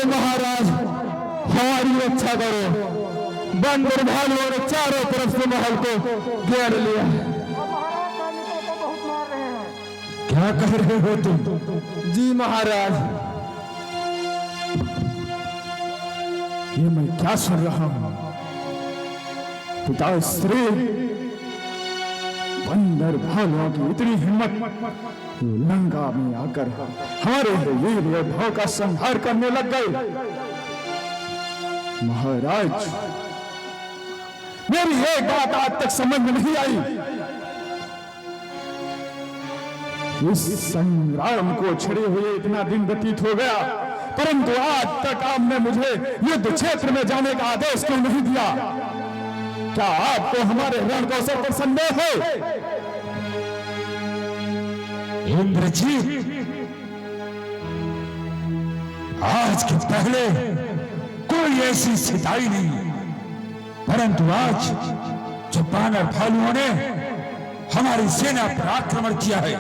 महाराज हमारी रक्षा करो। बंदर भालुओं ने चारों तरफ से महल को घेर लिया। क्या कह रहे हो तुम? जी महाराज, ये मैं क्या सुन रहा हूं? पिता स्त्री बंदर भालुओं की इतनी हिम्मत, लंका में आकर हमारे वीर योद्धाओं का संहार करने लग गए। महाराज, मेरी एक बात आज तक समझ में नहीं आई। इस संग्राम को छड़े हुए इतना दिन व्यतीत हो गया, परंतु आज तक आपने मुझे युद्ध क्षेत्र में जाने का आदेश क्यों नहीं दिया? क्या आपको हमारे रण कौशल पर संदेह है? इंद्रजीत, आज के पहले कोई ऐसी सिताई नहीं, परंतु आज जो बानर भालुओं ने हमारी सेना पर आक्रमण किया है,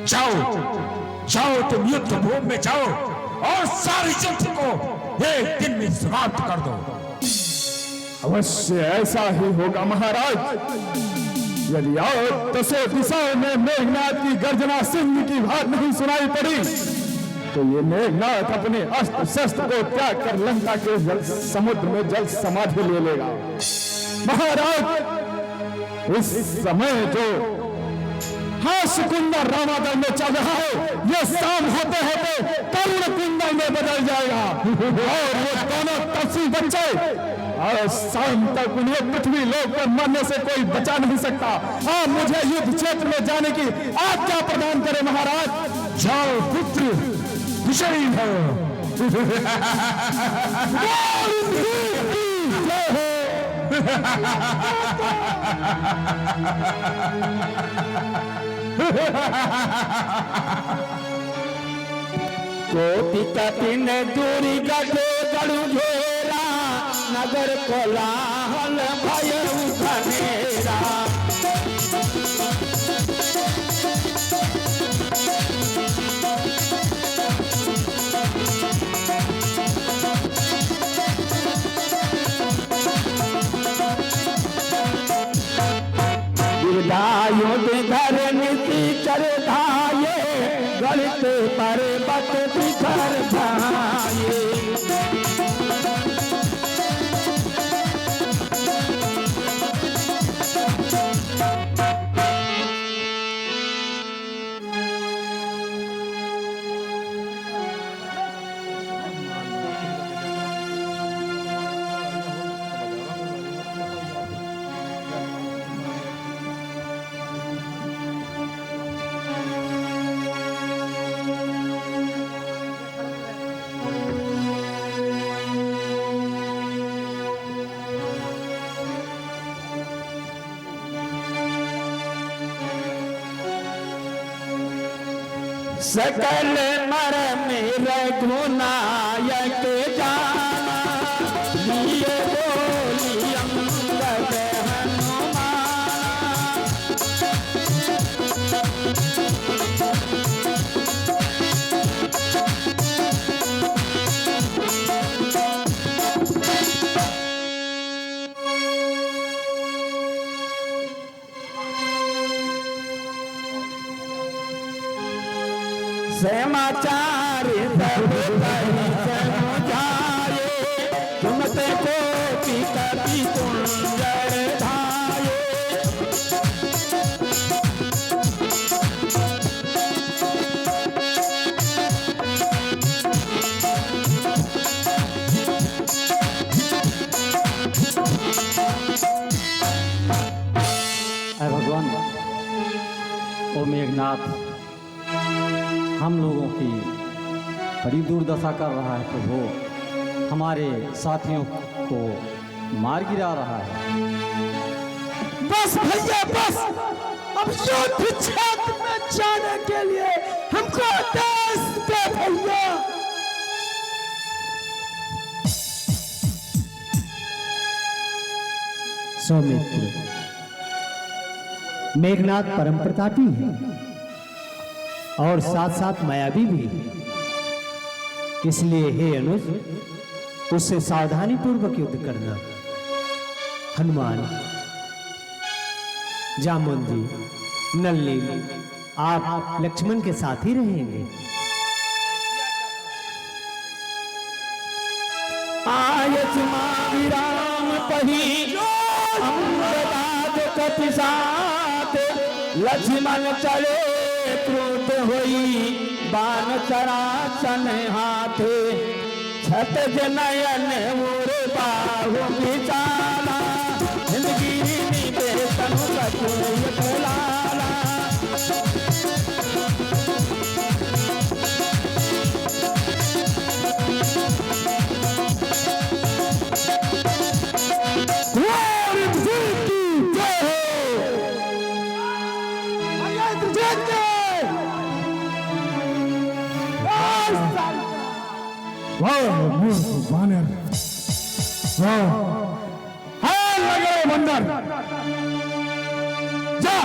जाओ जाओ, तुम युद्ध भूमि में जाओ और सारी युद्ध को एक दिन में समाप्त कर दो। अवश्य ऐसा ही होगा महाराज। यदि और दसों दिशाओं में मेघनाथ की गर्जना सिंह की भार नहीं सुनाई पड़ी, तो ये मेघनाथ अपने अस्त्र शस्त्र को त्याग कर लंका के समुद्र में जल समाधि ले लेगा। महाराज, इस समय जो हास कुंडल रामादल में चल रहा है, ये शाम होते होते करुण कुंडल में बदल जाएगा और ये दोनों तपसी बच्चे और शाम तक उन्हें पृथ्वी लोक पर मरने से कोई बचा नहीं सकता। आप मुझे युद्ध क्षेत्र में जाने की आज्ञा प्रदान करें महाराज। जाओ पुत्र, विजयी हो। कोटि कठिन दूरी गढ़े गढ़ घेरा, नगर कोलाहल भय घनेरा। युद्ध धर नीति चर धाये, गढ़ते पर्वत बिखर धाये। सकल मरम रघुनायक जाना, लिए बोली अंगद हनुमान। समाचार सब कही समझाए, सुनते कोटि कवि कुंजर धाये। भगवान, ओ मेघनाथ, हम लोगों की बड़ी दुर्दशा कर रहा है प्रभु। हमारे साथियों को मार गिरा रहा है। बस भैया बस, अब युद्ध क्षेत्र में जाने के लिए हमको आदेश दे भैया। सौमित्र, मेघनाथ परम प्रतापी है और साथ साथ मायावी भी। इसलिए हे अनुज, उससे सावधानी पूर्वक युद्ध करना। हनुमान, जामुन जी, नल्ली, आप लक्ष्मण के साथ ही रहेंगे। आयत विराम पही अमृताद कपि साथ, लक्ष्मण चले क्रोध होई बाण चराचन हाथे, छत जनयन मोर बाहु विचारा, हिंदगिरी बेतन कटुय लाला। बानर, लगे बंदर, जा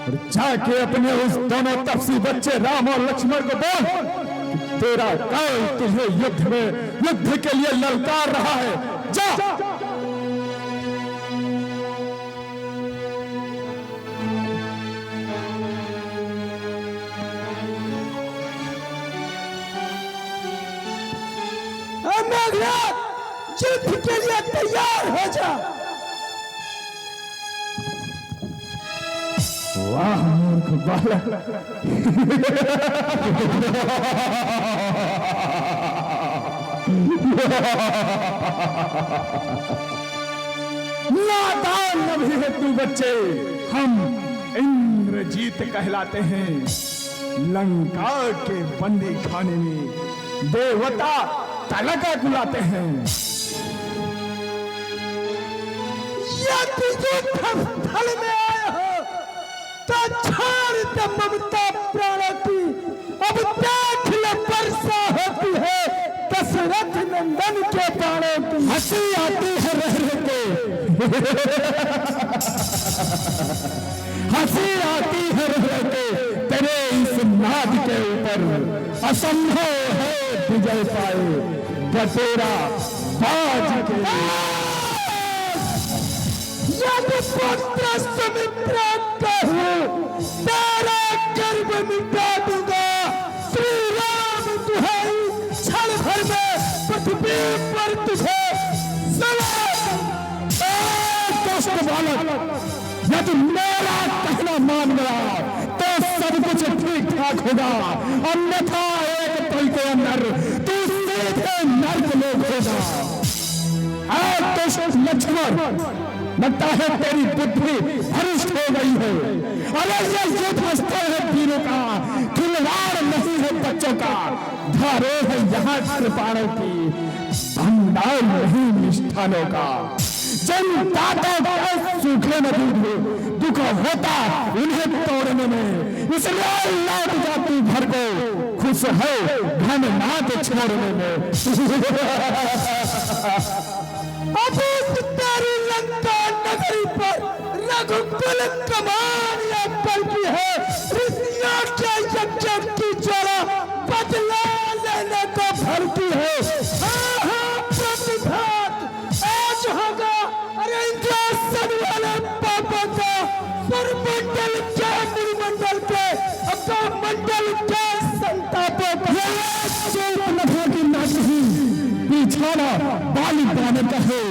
और जाके अपने उस दोनों तपसी बच्चे राम और लक्ष्मण को बोल कि तेरा काल तुझे युद्ध के लिए ललकार रहा है। जा। मेघनाथ, युद्ध के लिए तैयार हो जा। वाह मूर्ख बालक, नादान नभी है तू बच्चे। हम इंद्रजीत कहलाते हैं। लंका के बंदी खाने में देवता तलका बुलाते हैं। यदि युद्ध स्थल में आए हो तो छोड़ दे ममता प्राणों की। अब देख ले वर्षा होती है दशरथ नंदन के प्राणों की। हंसी आती है रह के, हंसी आती है रह के तेरे इस नाद के ऊपर। असंभव है विजय पाए बटेरा बाज के। यदि पुत्र सुमित्रा कहूं तेरा गर्भ मिटा दूंगा। श्री राम दुहाई क्षण भर में पृथ्वी पर तुझे दुष्ट बालक, यदि मेरा कहना मान गया तो सब कुछ ठीक ठाक होगा, अन्यथा एक पल के अंदर तू सीधे नर्क में होगा। दुष्ट लक्ष्मण, लगता है तेरी बुद्धि भ्रष्ट हो गई है। अरे ये युद्ध स्थल है वीरों का, खिलवाड़ नहीं है बच्चों का। धारे है यहाँ कृपाणों की, भंडार नहीं मिष्ठानों का। जिन दांतों के सूखे में दुख होता उन्हें तोड़ने में, इसलिए लौट जाती घर को खुश है धन नाथ छोड़ने में। अभी तेरी लंका नगरी पर रघुकुल कमान या पलटी है। ऋषियों के यज्ञ की ज्वाला बदला लेने को भड़की है। प्रतिघात आज होगा। अरे इंद्रासन वाले पापों का सुरमंडल के मुरमंडल के मंडल के संतापों का बिछाना बाली बाने का है,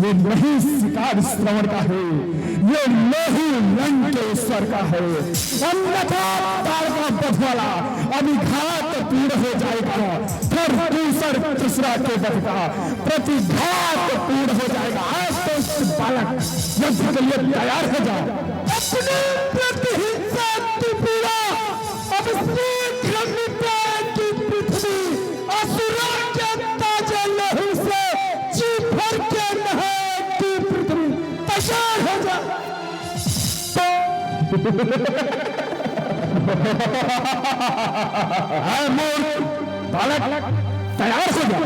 ये नहीं शिकार श्रवण का है, ये नहीं लंकेश्वर का है। अन्यथा तार का बधवाला अभिघात पूर्ण हो जाएगा, फिर तीसरा के बध का प्रतिघात पूर्ण हो जाएगा। आज तो इस बालक युद्ध के लिए तैयार हो जाओ। अपने प्रतिहिंसा की पीड़ा अब शीघ्र मिटाएगी पृथ्वी। असुरों के ताजे लहू से जी भर के नहाएगी पृथ्वी। तैयार हो जा। मूर्ख बालक, तैयार हो जा।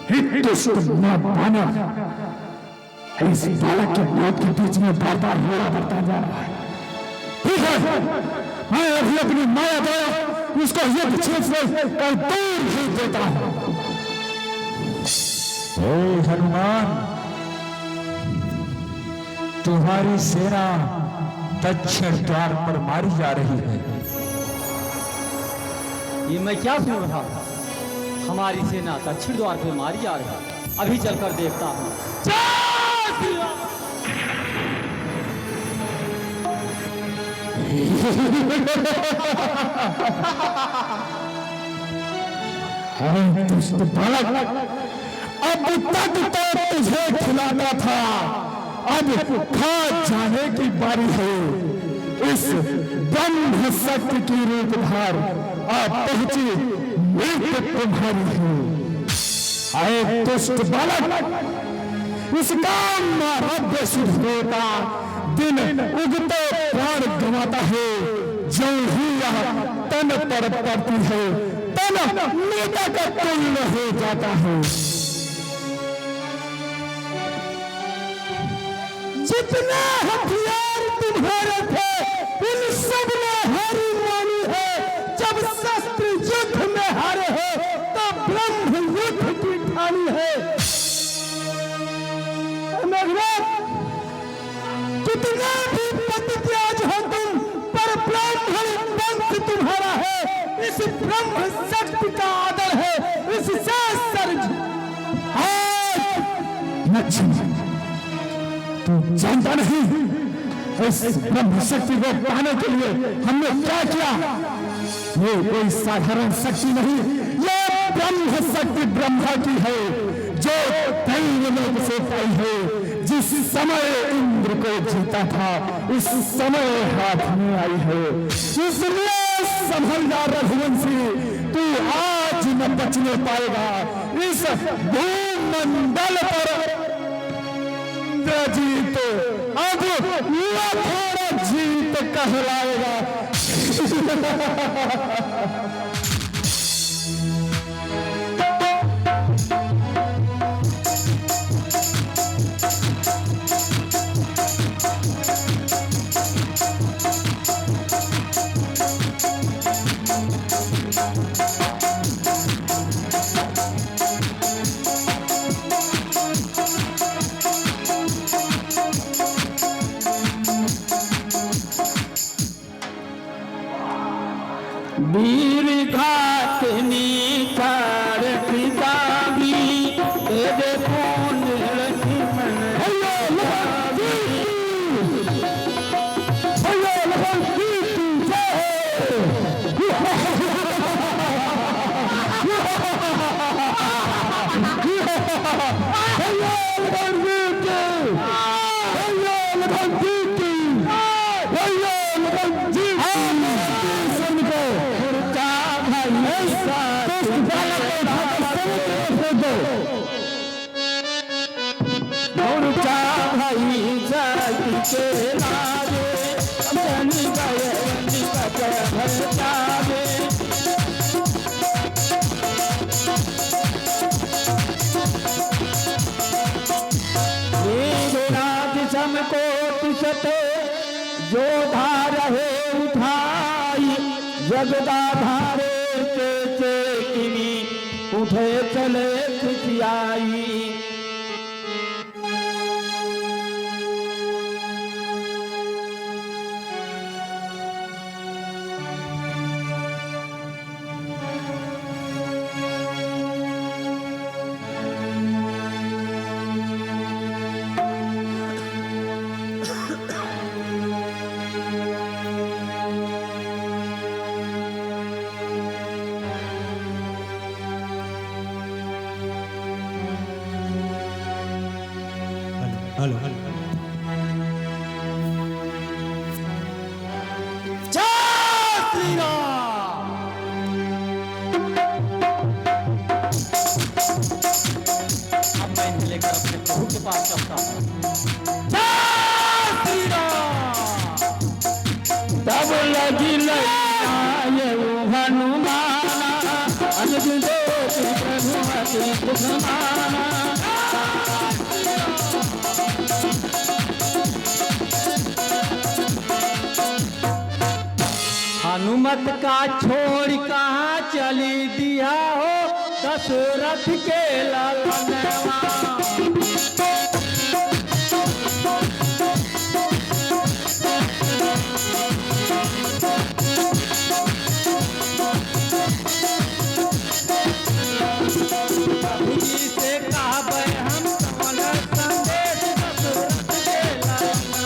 दुष्ट बानर इस बालक के मौत के बीच में बार बार लड़ा बढ़ता जा रहा है। ठीक है, मैं अभी अपनी माया द्वारा उसको युद्ध क्षेत्र से कहीं दूर ही देता हूं। हे हनुमान, तुम्हारी सेना दक्षिण द्वार पर मारी जा रही है। ये मैं क्या सुन रहा था? हमारी सेना दक्षिण द्वार पे मारी जा रही है। अभी चलकर देखता हूँ। दुष्ट बालक, अब तक तो तुझे खिलाता था, अब खा जाने की बारी है। इस ब्रह्म शक्ति की रूपधार अब पहुंची मृत्यु तुम्हारी है। आए दुष्ट बालक, इस काम में शुद्ध होता दिन उगते प्राण गंवाता है। जो ही यह तन पर पड़ती है, तन नेता का तुल्य हो जाता है। जितने हथियार तुम्हारे थे, उन सब ने हारी मानी है। जब शस्त्र युद्ध में हारे हो, तो ब्रह्म युद्ध की ठानी है। कितना भी पतित्याज हो तुम, पर ब्राह्मण वंश तुम्हारा है। इस ब्रह्म शक्ति का आदर है, इससे सर्ज लक्ष्मण, तू जानता नहीं इस ब्रह्म शक्ति को पाने के लिए हमने क्या किया? ये कोई साधारण शक्ति नहीं, ये ब्रह्म शक्ति ब्रह्मा की है, जो दैवलोक से पाई है। जिस समय इंद्र को जीता था, उस समय हाथ में आई है। इसलिए संभल जा रघुवंशी, तू आज न बचने पाएगा। इस भूमंडल पर जीत अब लखोड़ जीत कहलाएगा। वीर घातनी कर पितावी, तेरे पून लक्ष्मण जो धार है उठाई, जगदा धारे के किनी उठे चले खिसियाई। हेलो अब मैं इन्हें लेकर अपने प्रभु के पास चलता हूँ। तब लगी लड़ाई हनुमान, प्रभुमति कुसुमाना। हनुमत का छोड़ कहाँ चली दिया हो दशरथ के ललनवा। प्रभु जी से कहबे हम कमल संदेश दशरथ के ललनवा।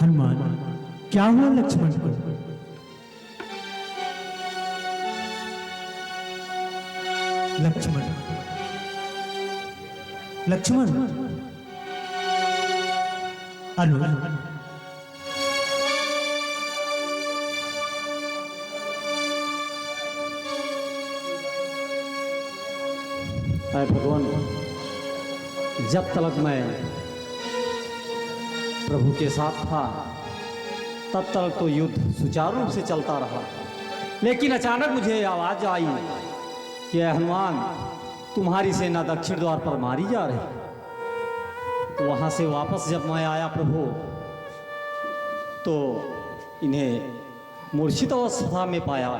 हनुमान, क्या हुआ लक्ष्मण को? लक्ष्मण, लक्ष्मण, अनुज, अरे भगवान, जब तक मैं प्रभु के साथ था तब तक तो युद्ध सुचारू रूप से चलता रहा, लेकिन अचानक मुझे आवाज आई कि हनुमान, तुम्हारी सेना दक्षिण द्वार पर मारी जा रही। तो वहां से वापस जब मैं आया प्रभु, तो इन्हें मूर्छित अवस्था में पाया।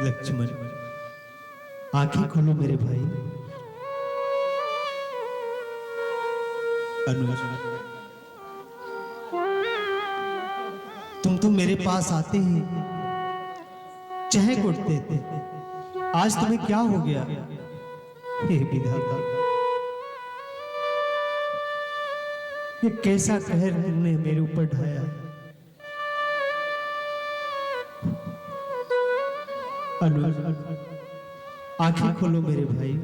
लक्ष्मण, आंखें खोलो मेरे भाई। अनुज, तुम तो मेरे पास आते ही चहक उठते थे, आज तुम्हें क्या हो गया? हे विधाता, ये कैसा कहर तुमने मेरे ऊपर ढाया? अनुज, आंखें खोलो मेरे भाई।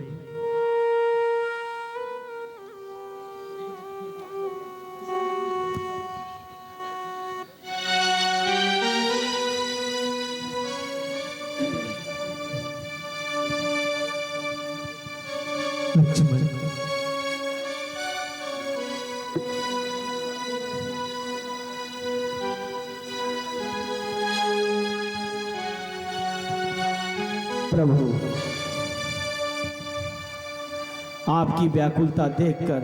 लक्ष्मण, प्रभु, आपकी व्याकुलता देखकर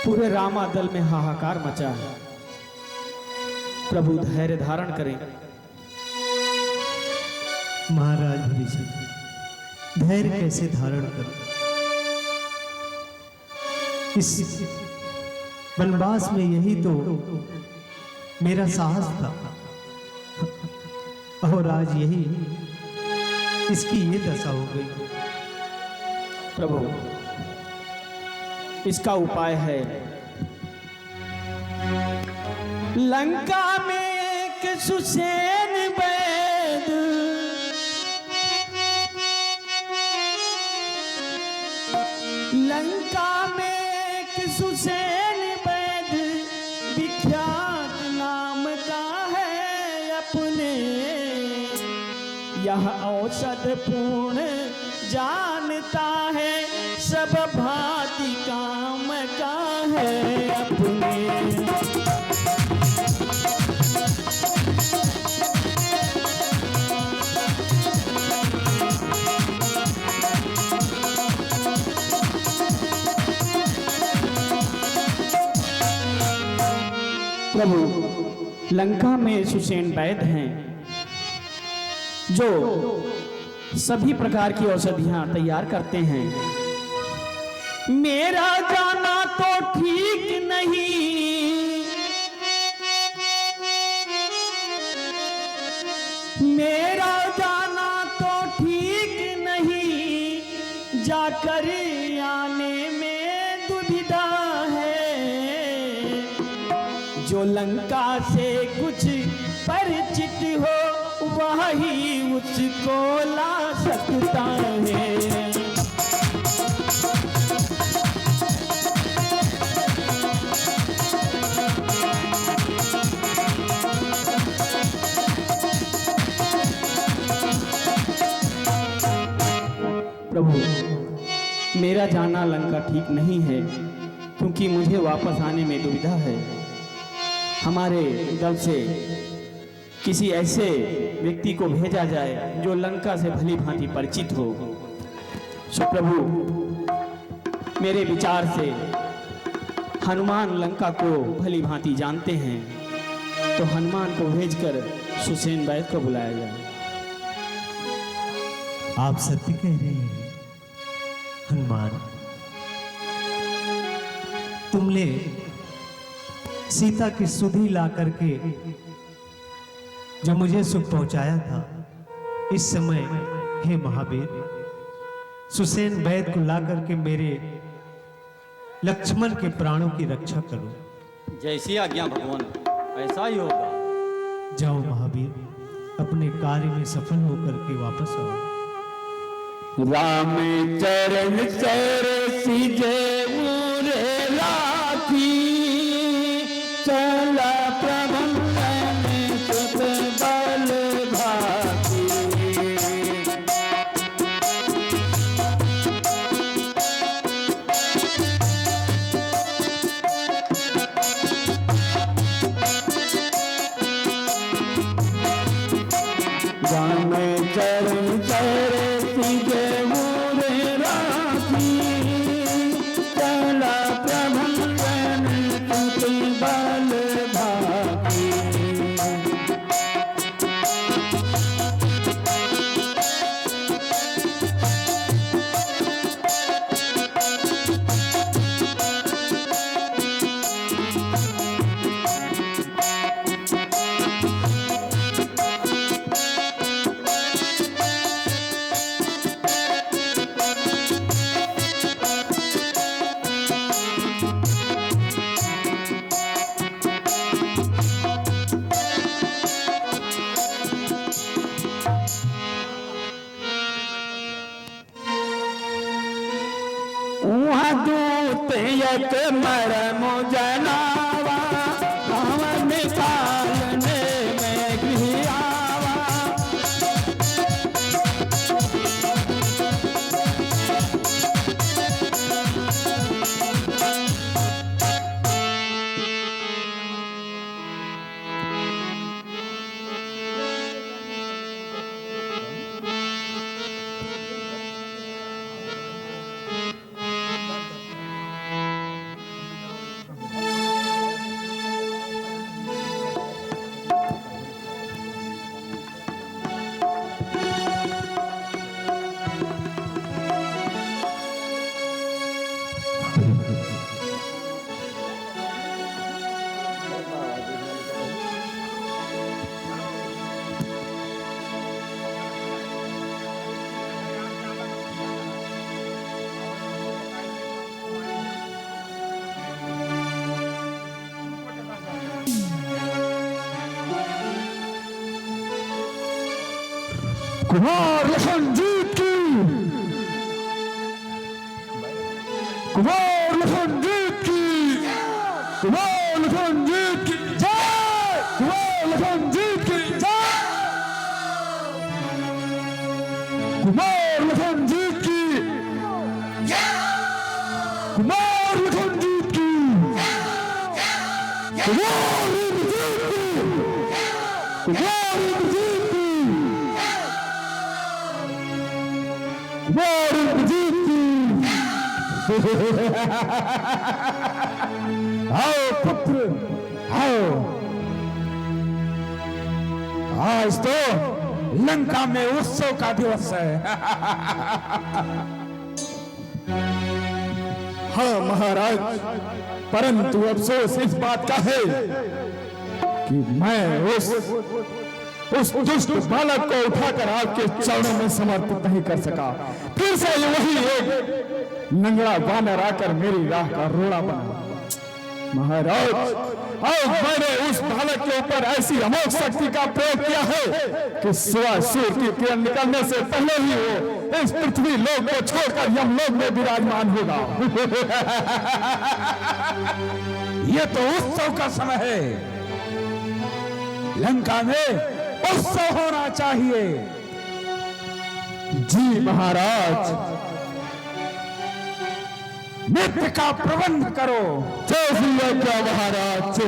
पूरे रामादल में हाहाकार मचा है। प्रभु धैर्य धारण करें। महाराज भविष्य, धैर्य कैसे धारण कर? इस वनवास में यही तो मेरा साहस था, और आज यही इसकी ये दशा हो गई। प्रभु, इसका उपाय है, लंका में एक सुसैन वैद, लंका में एक सुसैन वैद विख्यात नाम का है अपने, यह औषध पूर्ण जानता है सब भांति काम का है अपने। प्रभु, लंका में सुसेन वैद्य हैं जो सभी प्रकार की औषधियां तैयार करते हैं। मेरा जाना तो ठीक नहीं, मेरा जाना तो ठीक नहीं, जाकर आने में दुविधा है। जो लंका से कुछ परिचित हो वही उसको ला सकता है। प्रभु, मेरा जाना लंका ठीक नहीं है क्योंकि मुझे वापस आने में दुविधा है। हमारे दल से किसी ऐसे व्यक्ति को भेजा जाए जो लंका से भली भांति परिचित हो। सो प्रभु, मेरे विचार से हनुमान लंका को भली भांति जानते हैं, तो हनुमान को भेजकर सुसेन वैद्य को बुलाया जाए। आप सत्य कह रहे हैं हनुमान। तुमने सीता की सुधि ला करके जो मुझे सुख पहुंचाया था, इस समय हे महावीर सुसेन वैद्य को ला करके मेरे लक्ष्मण के प्राणों की रक्षा करो। जैसी आज्ञा भगवान, ऐसा ही होगा। जाओ महावीर, अपने कार्य में सफल होकर के वापस आओ। राम चरण सर सीजे मुरे राखी, चला प्रबंधन सुत बल भाती। राम चरण सर सीजे मुरे राखी, चला प्रबंधन सुत बल भाती। वहाँ दूत एक मरम जनावा, रावण पालने में गृह आवा। कुमार लखनजीत की, कुमार लखनजीत की, कुमार लखनजीत की जय, कुमार लखनजीत की जय, कुमार लखनजीत की जय। कुमार लखनजीत की, कुमार इंद्रजीत की, कुमार इंद्रजीत की, कुमार इंद्रजीत की। आओ पुत्र आओ। आज तो लंका में उत्सव का दिवस है। हाँ महाराज, परंतु अफसोस इस बात का है कि मैं उस दुष्ट बालक को उठाकर आपके चरणों में समर्पित नहीं कर सका। फिर से वही एक लंगड़ा वानर आकर मेरी राह का रोड़ा बना। महाराज, और मैंने उस बालक के ऊपर ऐसी अमोघ शक्ति का प्रयोग किया है कि सूर्य की किरण निकलने से पहले ही वो इस पृथ्वी लोक को छोड़कर यमलोक में विराजमान होगा। ये तो उत्सव का समय है। लंका में उत्सव होना चाहिए। जी महाराज। नृत्य का प्रबंध करो। जय श्री राम महाराज।